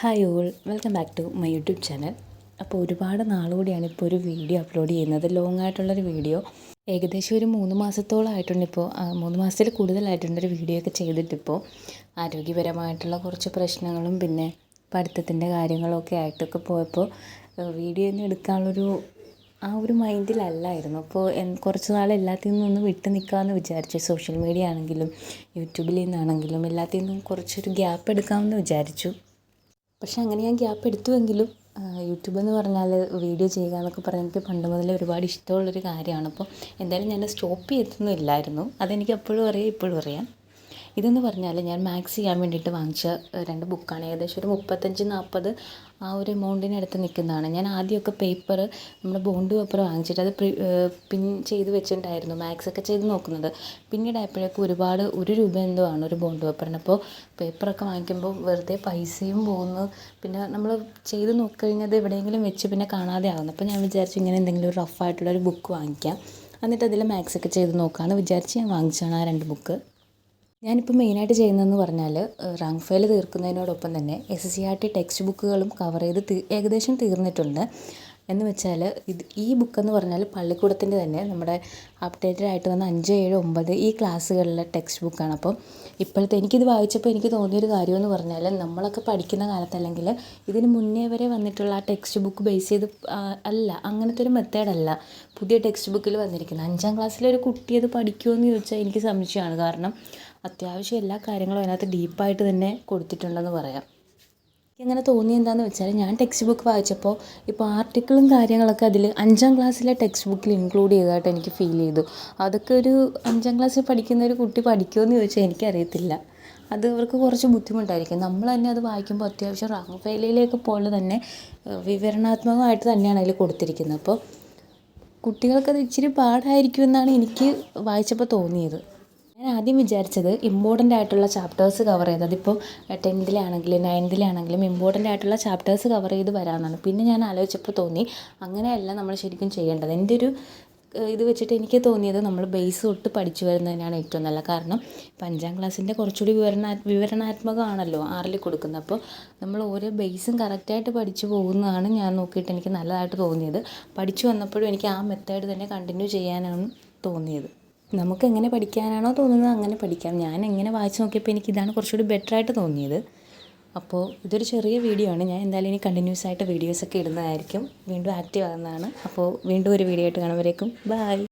Hi all, welcome back to my YouTube channel. അപ്പോൾ ഒരുപാട് നാളുകൂടിയാണ് ഇപ്പോൾ ഒരു വീഡിയോ അപ്ലോഡ് ചെയ്യുന്നത്, ലോങ് ആയിട്ടുള്ളൊരു വീഡിയോ. ഏകദേശം ഒരു 3 മാസത്തോളമായിട്ടുണ്ട്. ഇപ്പോൾ 3 മാസത്തിൽ കൂടുതലായിട്ടുണ്ടൊരു വീഡിയോ ഒക്കെ ചെയ്തിട്ടിപ്പോൾ. ആരോഗ്യപരമായിട്ടുള്ള കുറച്ച് പ്രശ്നങ്ങളും പിന്നെ പഠിത്തത്തിൻ്റെ കാര്യങ്ങളൊക്കെ ആയിട്ടൊക്കെ പോയപ്പോൾ വീഡിയോ ഒന്നും എടുക്കാനുള്ളൊരു ഒരു മൈൻഡിലല്ലായിരുന്നു. അപ്പോൾ കുറച്ച് നാൾ എല്ലാത്തിൽ നിന്നൊന്ന് വിട്ട് നിൽക്കാമെന്ന് വിചാരിച്ചു. സോഷ്യൽ മീഡിയ ആണെങ്കിലും യൂട്യൂബിൽ നിന്നാണെങ്കിലും എല്ലാത്തിൽ നിന്നും കുറച്ചൊരു ഗ്യാപ്പ് എടുക്കാമെന്ന് വിചാരിച്ചു. പക്ഷെ അങ്ങനെ ഞാൻ ഗ്യാപ്പ് എടുത്തുവെങ്കിലും യൂട്യൂബ് എന്ന് പറഞ്ഞാൽ വീഡിയോ ചെയ്യുക എന്നൊക്കെ പറഞ്ഞാൽ എനിക്ക് പണ്ട് മുതലേ ഒരുപാട് ഇഷ്ടമുള്ളൊരു കാര്യമാണ്. അപ്പോൾ എന്തായാലും ഞാൻ സ്റ്റോപ്പ് ചെയ്തൊന്നും ഇല്ലായിരുന്നു. അതെനിക്ക് അപ്പോഴും അറിയാം, ഇപ്പോഴും അറിയാം. ഇതെന്ന് പറഞ്ഞാൽ ഞാൻ മാത്സ് ചെയ്യാൻ വേണ്ടിയിട്ട് വാങ്ങിച്ച 2 ബുക്കാണ്. ഏകദേശം ഒരു 35-40 ആ ഒരു എമൗണ്ടിനടുത്ത് നിൽക്കുന്നതാണ്. ഞാൻ ആദ്യമൊക്കെ പേപ്പർ, നമ്മുടെ ബോണ്ട് പേപ്പർ വാങ്ങിച്ചിട്ട് അത് പിൻ ചെയ്ത് വെച്ചിട്ടുണ്ടായിരുന്നു മാത്സൊക്കെ ചെയ്ത് നോക്കുന്നത്. പിന്നീടായപ്പോഴേക്കും ഒരുപാട് 1 രൂപ എന്തോ ആണ് ഒരു ബോണ്ട് പേപ്പറിന്. അപ്പോൾ പേപ്പറൊക്കെ വാങ്ങിക്കുമ്പോൾ വെറുതെ പൈസയും പോകുന്നു, പിന്നെ നമ്മൾ ചെയ്ത് നോക്കിക്കഴിഞ്ഞാൽ എവിടെയെങ്കിലും വെച്ച് പിന്നെ കാണാതെ ആകുന്നു. അപ്പോൾ ഞാൻ വിചാരിച്ചു ഇങ്ങനെ എന്തെങ്കിലും ഒരു റഫായിട്ടുള്ളൊരു ബുക്ക് വാങ്ങിക്കാം, എന്നിട്ട് അതിൽ മാത്സൊക്കെ ചെയ്ത് നോക്കാമെന്ന് വിചാരിച്ച് ഞാൻ വാങ്ങിച്ചതാണ് ആ 2 ബുക്ക്. ഞാനിപ്പോൾ മെയിനായിട്ട് ചെയ്യുന്നതെന്ന് പറഞ്ഞാൽ റാങ്ക് ഫയൽ തീർക്കുന്നതിനോടൊപ്പം തന്നെ SCERT ടെക്സ്റ്റ് ബുക്കുകളും കവർ ചെയ്ത് ഏകദേശം തീർന്നിട്ടുണ്ട്. എന്ന് വെച്ചാൽ ഈ ബുക്കെന്ന് പറഞ്ഞാൽ പള്ളിക്കൂടത്തിൻ്റെ തന്നെ നമ്മുടെ അപ്ഡേറ്റഡ് ആയിട്ട് വന്ന 5, 7, 9 ഈ ക്ലാസ്സുകളിലെ ടെക്സ്റ്റ് ബുക്കാണ്. അപ്പോൾ ഇപ്പോഴത്തെ എനിക്കിത് വായിച്ചപ്പോൾ എനിക്ക് തോന്നിയൊരു കാര്യമെന്ന് പറഞ്ഞാൽ നമ്മളൊക്കെ പഠിക്കുന്ന കാലത്ത് അല്ലെങ്കിൽ ഇതിന് മുന്നേ വരെ വന്നിട്ടുള്ള ആ ടെക്സ്റ്റ് ബുക്ക് ബേസ് ചെയ്ത് അല്ല, അങ്ങനത്തെ ഒരു മെത്തേഡല്ല പുതിയ ടെക്സ്റ്റ് ബുക്കിൽ വന്നിരിക്കുന്നത്. 5ാം ക്ലാസ്സിലെ ഒരു കുട്ടി അത് പഠിക്കുമെന്ന് ചോദിച്ചാൽ എനിക്ക് സംശയമാണ്. കാരണം അത്യാവശ്യം എല്ലാ കാര്യങ്ങളും അതിനകത്ത് ഡീപ്പായിട്ട് തന്നെ കൊടുത്തിട്ടുണ്ടെന്ന് പറയാം. എനിക്കങ്ങനെ തോന്നി എന്താണെന്ന് വെച്ചാൽ ഞാൻ ടെക്സ്റ്റ് ബുക്ക് വായിച്ചപ്പോൾ ഇപ്പോൾ ആർട്ടിക്കിളും കാര്യങ്ങളൊക്കെ അതിൽ 5ാം ക്ലാസ്സിലെ ടെക്സ്റ്റ് ബുക്കിൽ ഇൻക്ലൂഡ് ചെയ്തതായിട്ട് എനിക്ക് ഫീൽ ചെയ്തു. അതൊക്കെ ഒരു 5ാം ക്ലാസ്സിൽ പഠിക്കുന്ന ഒരു കുട്ടി പഠിക്കുമെന്ന് ചോദിച്ചാൽ എനിക്കറിയത്തില്ല. അത് അവർക്ക് കുറച്ച് ബുദ്ധിമുട്ടായിരിക്കും. നമ്മൾ തന്നെ അത് വായിക്കുമ്പോൾ അത്യാവശ്യം റാങ്ക് ഫയലിലേക്ക് പോലെ തന്നെ വിവരണാത്മകമായിട്ട് തന്നെയാണ് അതിൽ കൊടുത്തിരിക്കുന്നത്. അപ്പോൾ കുട്ടികൾക്കത് ഇച്ചിരി പാടായിരിക്കുമെന്നാണ് എനിക്ക് വായിച്ചപ്പോൾ തോന്നിയത്. ഞാൻ ആദ്യം വിചാരിച്ചത് ഇമ്പോർട്ടൻ്റ് ആയിട്ടുള്ള ചാപ്റ്റേഴ്സ് കവർ ചെയ്ത്, അതിപ്പോൾ 10th-ലാണെങ്കിലും 9th-ലാണെങ്കിലും ഇമ്പോർട്ടൻ്റ് ആയിട്ടുള്ള ചാപ്റ്റേഴ്സ് കവർ ചെയ്ത് വരാമെന്നാണ്. പിന്നെ ഞാൻ ആലോചിച്ചപ്പോൾ തോന്നി അങ്ങനെയല്ല നമ്മൾ ശരിക്കും ചെയ്യേണ്ടത്. എൻ്റെ ഒരു ഇത് വെച്ചിട്ട് എനിക്ക് തോന്നിയത് നമ്മൾ ബേസ് തൊട്ട് പഠിച്ചു വരുന്നതിനാണ് ഏറ്റവും നല്ലത്. കാരണം ഇപ്പോൾ 5ാം ക്ലാസ്സിൻ്റെ കുറച്ചുകൂടി വിവരണാത്മകമാണല്ലോ 6ൽ കൊടുക്കുന്നത്. അപ്പോൾ നമ്മൾ ഓരോ ബേസും കറക്റ്റായിട്ട് പഠിച്ചു പോകുന്നതാണ് ഞാൻ നോക്കിയിട്ട് എനിക്ക് നല്ലതായിട്ട് തോന്നിയത്. പഠിച്ചു വന്നപ്പോഴും എനിക്ക് ആ മെത്തേഡ് തന്നെ കണ്ടിന്യൂ ചെയ്യാനാണ് തോന്നിയത്. നമുക്ക് എങ്ങനെ പഠിക്കാനാണോ തോന്നുന്നത് അങ്ങനെ പഠിക്കാം. ഞാൻ എങ്ങനെ വായിച്ച് നോക്കിയപ്പോൾ എനിക്കിതാണ് കുറച്ചുകൂടി ബെറ്ററായിട്ട് തോന്നിയത്. അപ്പോൾ ഇതൊരു ചെറിയ വീഡിയോ ആണ്. ഞാൻ എന്തായാലും ഇനി കണ്ടിന്യൂസ് ആയിട്ട് വീഡിയോസൊക്കെ ഇടുന്നതായിരിക്കും. വീണ്ടും ആക്റ്റീവ് ആകുന്നതാണ്. അപ്പോൾ വീണ്ടും ഒരു വീഡിയോ ആയിട്ട് കാണുമ്പോഴേക്കും ബൈ.